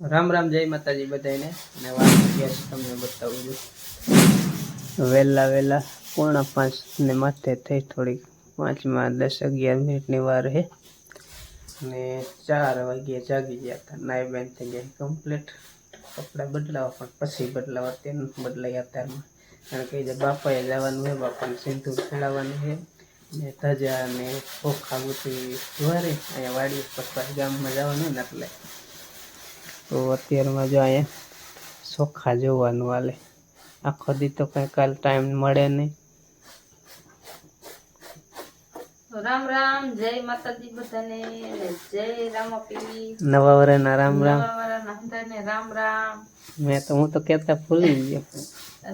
રામ રામ જય માતાજી બધાને અને વાત ગેસ તમને બતાવું છું વહેલા 4:45 ને માથે થઈ થોડીક 5માં 10-11 મિનિટની વાર છે ને 4 વાગે જાગી ગયા હતા નાઈ બેન થઈ ગયા કમ્પ્લીટ કપડા બદલાવા પણ પછી બદલાવા તેનું બદલાઈ અત્યારમાં કારણ કે જે બાપાએ જવાનું છે બાપાને સિંદૂર ખેલાવવાનું છે ને ધજા ને ચોખા ગુથી વારે અહીંયા વાડી પર ગામમાં જવાનું ને એટલે તો અત્યારમાં જો અહીંયા ચોખા જોવાનું હાલે આખો દી તો કઈ કાલ ટાઈમ મળે નહીં. રામ રામ જય માતાજી બધાને જય રામાપીર નવા વરના રામ રામ નવા વાળાના બધાને રામ રામ. હું તો કહેતા ભૂલી ગયો.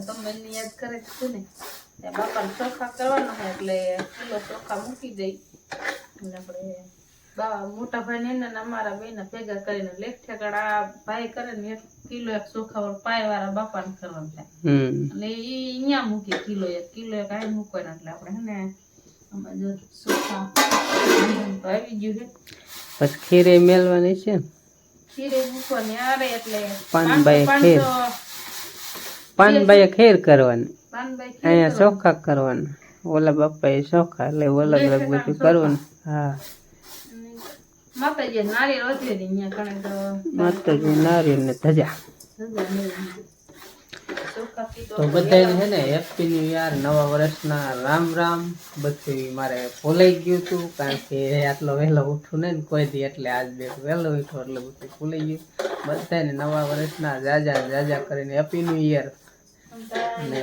તમે એને યાદ કરે છે ને બાપાને ચોખા કરવાના હોય એટલે કિલો ચોખા મૂકી દઈ એટલે આપણે મોટા ભાઈ ને અમારા બેન ભેગા કરીને લેખ ઠેકાડા ભાઈ કરે ને 1 કિલો ચોખા વાળા પાય વાળા બાપાને કરવાનું થાય એટલે એ અહીંયા મૂકી કિલો કાંઈ મૂકવાના એટલે આપણે હે ને આમાં જો ચોખા તો આવી ગયું છે પછી ખીરે મેલવાની છે ને ખીરે મૂકવાની આરે એટલે પાનબાઈ ખેર કરવાની પાનબાઈ અહીંયા ચોખા કરવાના ઓલા બાપા એ ચોખા એટલે અલગ અલગ બધું કરવાનું. હા માતાજી નારિયેળ વધે અહીંયા કણે તો માતાજી નારિયેળ ને ધજા તો બધાને છે ને હેપી ન્યુ યર નવા વર્ષના રામ રામ. બધું મારે ભૂલાઈ ગયું હતું કારણ કે આટલો વહેલો ઉઠું ને કોઈ દી એટલે આજ બે વહેલો ઉઠો એટલે બધું ભૂલાઈ ગયું. બધાને નવા વર્ષના જાજા કરીને હેપી ન્યુ યર અને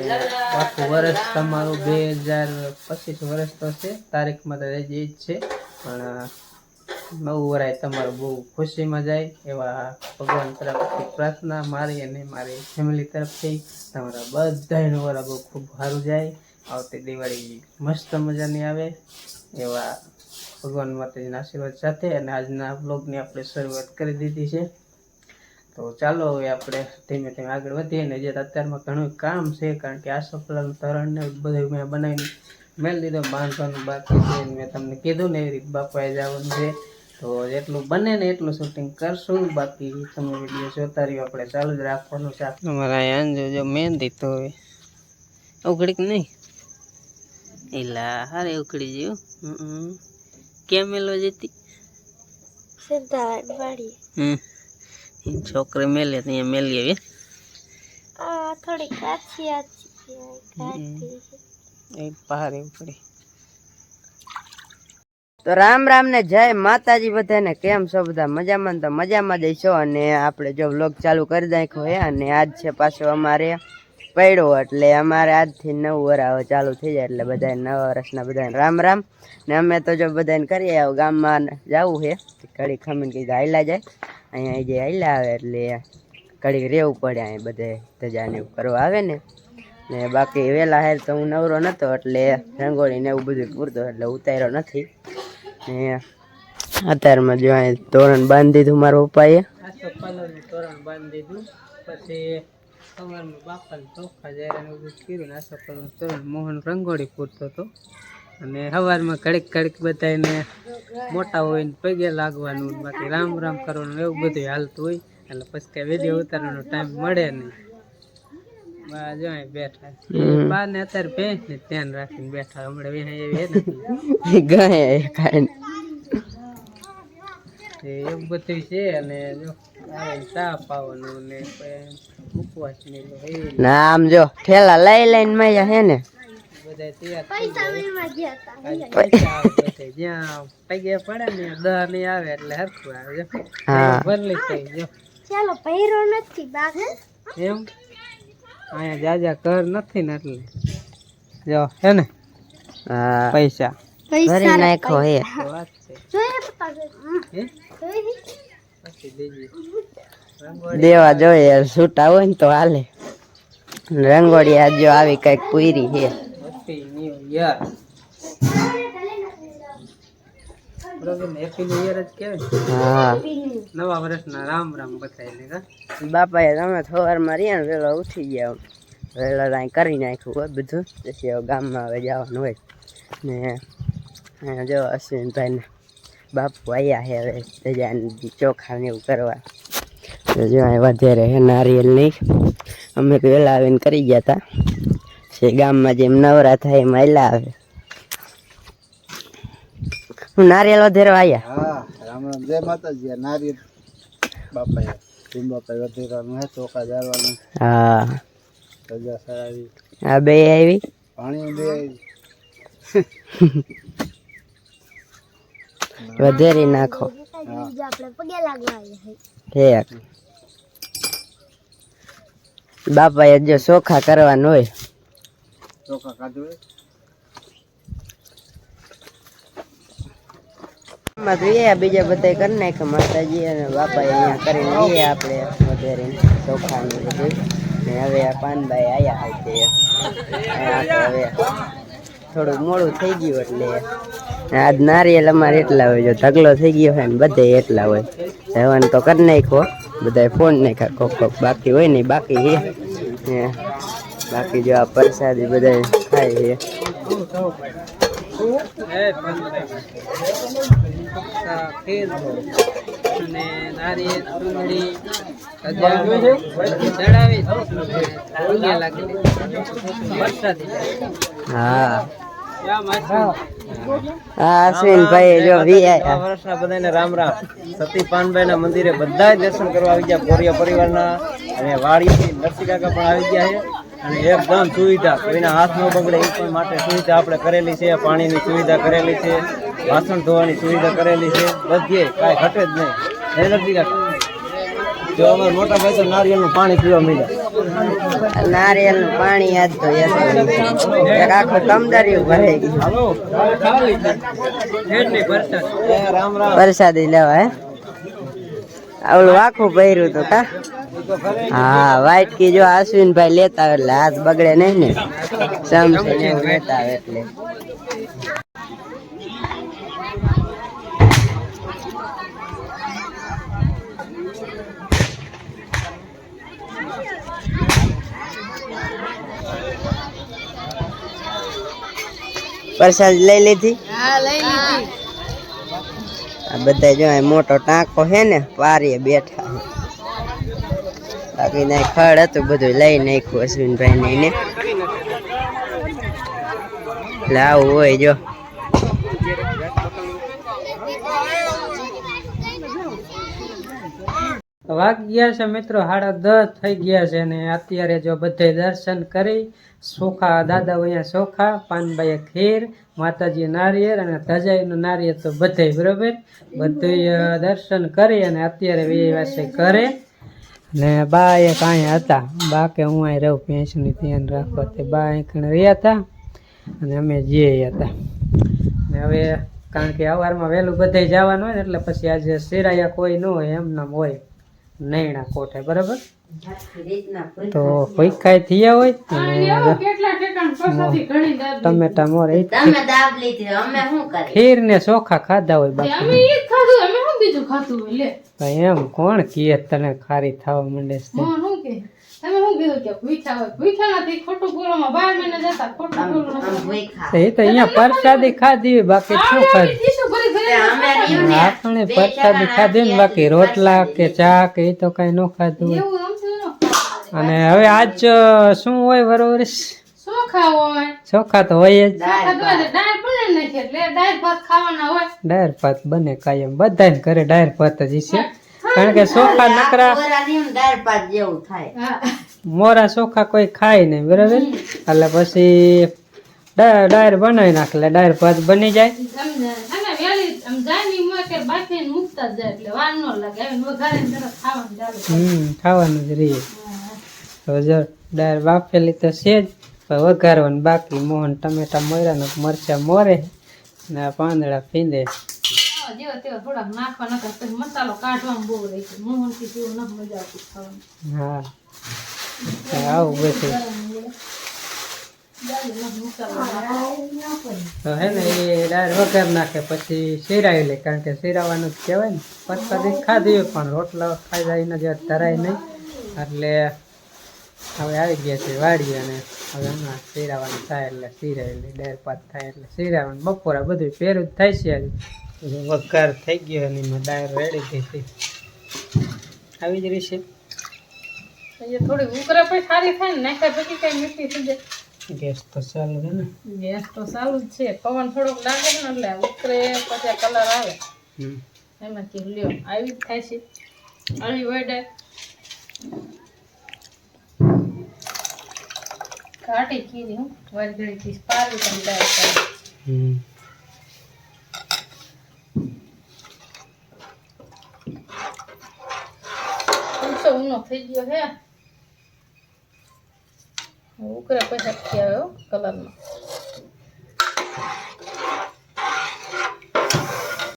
આખું વર્ષ તમારું 2025 વર્ષ તો છે તારીખમાં તો જ છે પણ નવું વરાય તમારું બહુ ખુશીમાં જાય એવા ભગવાન તરફથી પ્રાર્થના મારી અને મારી ફેમિલી તરફથી તમારા બધાનું વરા બહુ ખૂબ સારું જાય. આવતી દિવાળી મસ્ત મજાની આવે એવા ભગવાન માતાજીના આશીર્વાદ સાથે અને આજના બ્લોગની આપણે શરૂઆત કરી દીધી છે. તો ચાલો હવે આપણે ધીમે ધીમે આગળ વધીએ ને જે અત્યારમાં ઘણું કામ છે કારણ કે આ સફલાનું તરણ ને બધું મેં બનાવીને મેળ દીધો બાંધવાનું બાકી છે. મેં તમને કીધું ને એવી રીતે બાપાએ જવાનું છે તો જેટલું બને ને એટલું શૂટિંગ કરશું. બાકી તમે વિડીયો જોતા રહ્યો આપણે ચાલુ જ રાખવાનું છે. અમારા અહીંયા જો મહેંદી તો હવે ઉઘડીક નહીં એલા હારે ઉઘડી ગયું કેમ મેલો જતી છોકરી મેલે તો અહીંયા મેલી આવી થોડી કાચી પહાડ પડી. તો રામ રામ ને જય માતાજી બધાને. કેમ છો બધા? મજામાં? તો મજામાં જઈશો. અને આપણે જો વ્લોગ ચાલુ કરી નાખ્યો હે અને આજ છે પાછો અમારે પડ્યો એટલે અમારે આજથી નવું વરાવ ચાલુ થઈ જાય એટલે બધા નવા વર્ષના બધાને રામ રામ. ને અમે તો જો બધાને કરીએ ગામમાં જવું છે ઘડી ખમીને કીધું હાલ્યા જાય અહીંયા જે હાલ્યા આવે એટલે ઘડીક રહેવું પડે અહીં બધે ધજાને એવું કરવા આવે ને બાકી વહેલા હેર તો હું નવરો નહોતો એટલે રંગોળી ને એવું બધું પૂરતો એટલે ઉતાર્યો નથી. ને અત્યારમાં જો અહીં તોરણ બાંધી દીધું મારા પપ્પાએ તોરણ બાંધી દીધું પછી સવારમાં બાપાને ચોખા જ્યારે કર્યું ને આસો કલરનું તોરણ મોહન રંગોળી પૂરતો હતો અને સવારમાં ઘડીક બધાને મોટા હોય ને પગે લાગવાનું બાકી રામ રામ કરવાનું એવું બધું હાલતું હોય એટલે પછી કઈ વિડીયો ઉતારવાનો ટાઈમ મળે નહીં. જો બેઠા બા ને અત્યારે ભેંસ ને ધ્યાન રાખીને બેઠા હમણાં એવી એવું બધું છે. અને જો ચા પાવાનું ને ઉપવાસ ના આમ જો ઠેલા લઈને મજા હે ને બધા તૈયાર જ્યાં પગે પડે ને દહ નહીં આવે એટલે હરખું આવે. ભરલી થઈ જો ચાલો પહેરો નથી બાગ એમ અહીંયા જાજા ઘર નથી ને એટલે જો હે ને પૈસા ભરી નાખો હે વાત છે દેવા જોઈએ છૂટા હોય ને તો હાલે. રંગોળી આજ જો આવી કઈક પૂરી છે. નવા વર્ષના રામ રામ બતાવી બાપાએ તમે સવારમાં રહ્યા ને વહેલા ઉઠી ગયા વહેલા કરી નાખ્યું હોય બધું પછી ગામમાં હવે જવાનું હોય ને જો અશ્વિનભાઈ ને બાપુ આવ્યા છે હવે ધજાને ચોખા ને એવું કરવા તો જો આ વધારે હે નારિયેલ નહીં. અમે તો વહેલા આવીને કરી ગયા હતા. છે ગામમાં જેમ નવરા થાય એમ આયલા આવે. હું નારિયેલ વધારે આવ્યા. હા રામ રામ જય માતાજી. આ નારિયેળ બાપા ભીમ બાપા વધેરાનું હે ચોખા જાળવાનું હા સજા સરાવી આ બે આવી. પાણી બે વધેરી નાખો. આપણે પગે લાગવા આવ્યા ઠીક. બાપાએ જો ચોખા કરવાનું હોય. ચોખા કાઢું માં તો એ બીજા બધા કરી નાખ્યા માતાજી અને બાપા અહીંયા કરીને લઈએ આપણે વધારે ચોખાનું બધું. ને હવે આ પાનભાઈ આયા હોય તે હવે થોડું મોડું થઈ ગયું એટલે આજ નારિયેલ અમારે એટલા હોય. જો ઢગલો થઈ ગયો હોય ને બધે એટલા હોય. રહેવાનું તો કરી નાખો બધા ફોન નાખ્યા કોક કોક બાકી હોય ને બાકી છે. બાકી જો આ પ્રસાદી બધા ખાય છે. ખીર અને નારિયેળ ચૂંદડી ચડાવી લાગેલી વરસાદી. હા અશ્વિનભાઈ જો વર્ષના બધાને રામ રામ. સતી પાનભાઈ ના મંદિરે બધા દર્શન કરવા આવી ગયા. કોરિયા પરિવારના અને વાડીથી નરસિંહ કાકા પણ આવી ગયા છે. અને એકદમ સુવિધા કોઈના હાથ ન બગડે એ પણ માટે સુવિધા આપણે કરેલી છે. પાણીની સુવિધા કરેલી છે, વાસણ ધોવાની સુવિધા કરેલી છે. બધે કાંઈ ઘટે જ નહીં. નરસિંહ કાકા જો અમારા મોટા ભાઈ તો નારિયેળનું પાણી પીવા મળ્યા. નારિયેળ નું પાણી યાદ તો આખું કમદારી ભરાઈ ગયું. રામ રામ. પ્રસાદી લેવા હે ઓલું આખું પહેર્યું તો કા. હા વાટકી જો અશ્વિનભાઈ લેતા આવે એટલે હાથ બગડે નહીં ને. સમસે લેતા આવે એટલે પ્રસાદ લઈ લીધી. આ બધા જો મોટો ટાંકો હે ને પારીએ બેઠા. બાકી ના ખડ હતું બધું લઈ નાખ્યું અશ્વિનભાઈ ને. એટલે આવું હોય જો. વાગી ગયા છે મિત્રો 10:30 થઈ ગયા છે. ને અત્યારે જો બધે દર્શન કરી ચોખા દાદા અહીંયા ચોખા, પાનભાઈએ ખીર, માતાજી નારિયેળ અને ધજાઈનું નારિયેળ તો બધે બરોબર બધું દર્શન કરી અને અત્યારે વ્યવહાર છે ઘરે. ને બા એક અહીંયા હતા. બા કે હું અહીં રહું ભેંસની ધ્યાન રાખવા. તે બા અહીં રહ્યા હતા અને અમે જે હતા. ને હવે કારણ કે સવારમાં વહેલું બધે જવાનું હોય ને એટલે પછી આજે સિરાયા કોઈ ન હોય એમનામ હોય નૈણા કોઠે બરાબર. તો ભૂખાઈ થયા હોય ટમેટા મોરે ખીર ને ચોખા ખાધા હોય બાકી એમ કોણ કીએ તને ખારી થવા માંડે છે. એ તો અહીંયા પ્રસાદી ખાધી બાકી શું ખાધું આપણે પ્રસાદી ખાધી ને બાકી રોટલા કે ચા કે એ તો કઈ ન ખાધું હોય. અને હવે આજ શું હોય બરોબર ચોખા તો હોય જ. ડાયર ભાત બને કાયમ બધાને ઘરે ડાયર ભાત જ છે. કારણ કે ચોખા નકરા મોરા ચોખા કોઈ ખાય નહીં બરાબર. એટલે પછી ડાયર બનાવી નાખે એટલે ડાયર ભાત બની જાય. ખાવાનું જ રહીએ. તો જો ડાયર બાફેલી તો છે જ વઘારવાનું બાકી. મોહન ટમેટા મોર્યા મરચા મોરે ને પાંદડા ફીંદે. હા આવું બધું તો હે ને એ ડાયર વઘાર નાખે પછી શેરાવી લે. કારણ કે શેરાવાનું જ કહેવાય ને. પ્રસાદી ખાધી હોય પણ રોટલા ખાઈ જાય ને જે ધરાય નહીં. એટલે હવે આવી ગયા છે વાડી અને હવે હમણાં શેરાવાનું થાય એટલે શીરાવી લે. ડાયર ભાત થાય એટલે શીરાવાનું. બપોરા બધું પેરું જ થાય છે. વઘાર થઈ ગયો અને એમાં ડાયર રેડી થઈ આવી જ રહી છે. એ થોડી ઉકરે પછી સારી થાય ને નાખ્યા પછી કઈ મીઠી થઈ જાય. ગેસ તો ચાલુ છે ને. ગેસ તો સારું જ છે, પવન થોડોક લાગે ને એટલે ઉકરે પછી કલર આવે એમાંથી લ્યો આવી જ થાય છે. આવી વડે ઘાટી ખીરી હું વરગડી થી પારી પણ જાય છે. ઊનો થઈ ગયો હે ઉકરે પછી અટકી આવે કલરમાં.